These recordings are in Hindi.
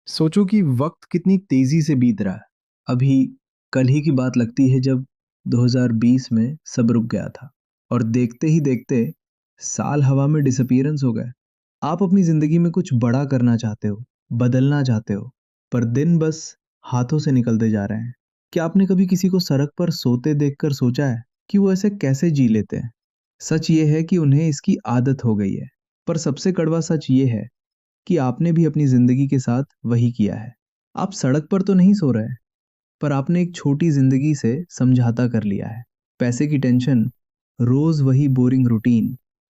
सोचो कि वक्त कितनी तेजी से बीत रहा है। अभी कल ही की बात लगती है जब 2020 में सब रुक गया था और देखते ही देखते साल हवा में डिसअपीयरेंस हो गए। आप अपनी जिंदगी में कुछ बड़ा करना चाहते हो, बदलना चाहते हो, पर दिन बस हाथों से निकलते जा रहे हैं। क्या आपने कभी किसी को सड़क पर सोते देखकर सोचा है कि वो ऐसे कैसे जी लेते हैं? सच ये है कि उन्हें इसकी आदत हो गई है। पर सबसे कड़वा सच ये है कि आपने भी अपनी जिंदगी के साथ वही किया है। आप सड़क पर तो नहीं सो रहे, पर आपने एक छोटी जिंदगी से समझौता कर लिया है। पैसे की टेंशन, रोज वही बोरिंग रूटीन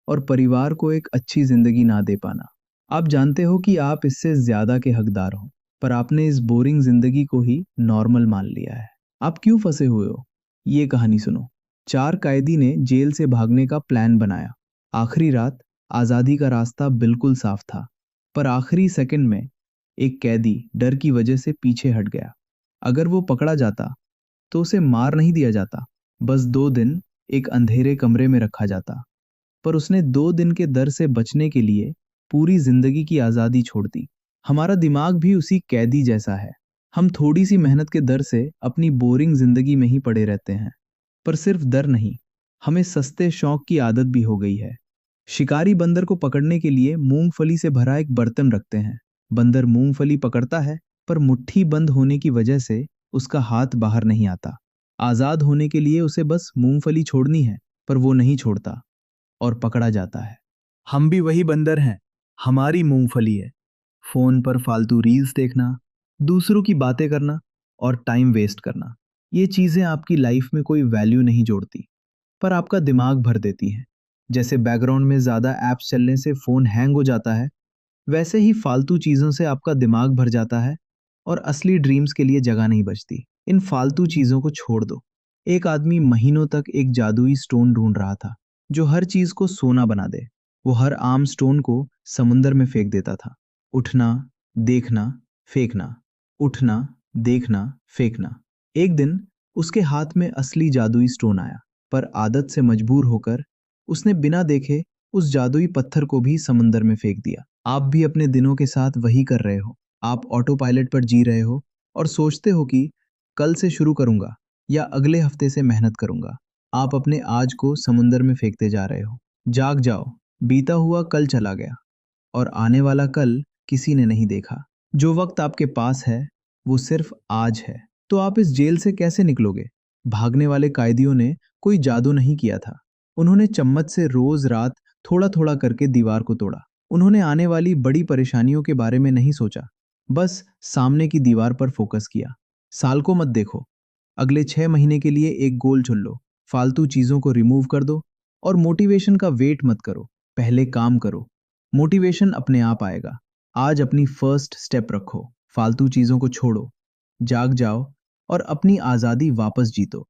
और परिवार को एक अच्छी जिंदगी ना दे पाना। आप जानते हो कि आप इससे ज्यादा के हकदार हो, पर आपने इस बोरिंग जिंदगी को ही नॉर्मल मान लिया है। आप क्यों फंसे हुए हो? ये कहानी सुनो। चार कैदी ने जेल से भागने का प्लान बनाया। आखिरी रात आजादी का रास्ता बिल्कुल साफ था, पर आखिरी सेकंड में एक कैदी डर की वजह से पीछे हट गया। अगर वो पकड़ा जाता तो उसे मार नहीं दिया जाता, बस 2 दिन एक अंधेरे कमरे में रखा जाता। पर उसने 2 दिन के डर से बचने के लिए पूरी जिंदगी की आजादी छोड़ दी। हमारा दिमाग भी उसी कैदी जैसा है। हम थोड़ी सी मेहनत के डर से अपनी बोरिंग जिंदगी में ही पड़े रहते हैं। पर सिर्फ डर नहीं, हमें सस्ते शौक की आदत भी हो गई है। शिकारी बंदर को पकड़ने के लिए मूंगफली से भरा एक बर्तन रखते हैं। बंदर मूंगफली पकड़ता है, पर मुट्ठी बंद होने की वजह से उसका हाथ बाहर नहीं आता। आजाद होने के लिए उसे बस मूंगफली छोड़नी है, पर वो नहीं छोड़ता और पकड़ा जाता है। हम भी वही बंदर हैं। हमारी मूंगफली है फोन पर फालतू रील्स देखना, दूसरों की बातें करना और टाइम वेस्ट करना। ये चीजें आपकी लाइफ में कोई वैल्यू नहीं जोड़ती, पर आपका दिमाग भर देती हैं। जैसे बैकग्राउंड में ज्यादा ऐप्स चलने से फोन हैंग हो जाता है, वैसे ही फालतू चीजों से आपका दिमाग भर जाता है और असली ड्रीम्स के लिए जगह नहीं बचती। इन फालतू चीजों को छोड़ दो। एक आदमी महीनों तक एक जादुई स्टोन ढूंढ रहा था जो हर चीज को सोना बना दे। वो हर आम स्टोन को समुंदर में फेंक देता था। उठना, देखना, फेंकना, उठना, देखना, फेंकना। एक दिन उसके हाथ में असली जादुई स्टोन आया, पर आदत से मजबूर होकर उसने बिना देखे उस जादुई पत्थर को भी समंदर में फेंक दिया। आप भी अपने दिनों के साथ वही कर रहे हो। आप ऑटो पायलट पर जी रहे हो और सोचते हो कि कल से शुरू करूंगा या अगले हफ्ते से मेहनत करूंगा। आप अपने आज को समुंदर में फेंकते जा रहे हो। जाग जाओ, बीता हुआ कल चला गया और आने वाला कल किसी ने नहीं देखा। जो वक्त आपके पास है वो सिर्फ आज है। तो आप इस जेल से कैसे निकलोगे? भागने वाले कैदियों ने कोई जादू नहीं किया था। उन्होंने चम्मच से रोज रात थोड़ा थोड़ा करके दीवार को तोड़ा। उन्होंने आने वाली बड़ी परेशानियों के बारे में नहीं सोचा, बस सामने की दीवार पर फोकस किया। साल को मत देखो, अगले 6 महीने के लिए एक गोल चुन लो। फालतू चीजों को रिमूव कर दो और मोटिवेशन का वेट मत करो। पहले काम करो, मोटिवेशन अपने आप आएगा। आज अपनी फर्स्ट स्टेप रखो, फालतू चीजों को छोड़ो, जाग जाओ और अपनी आजादी वापस जीतो।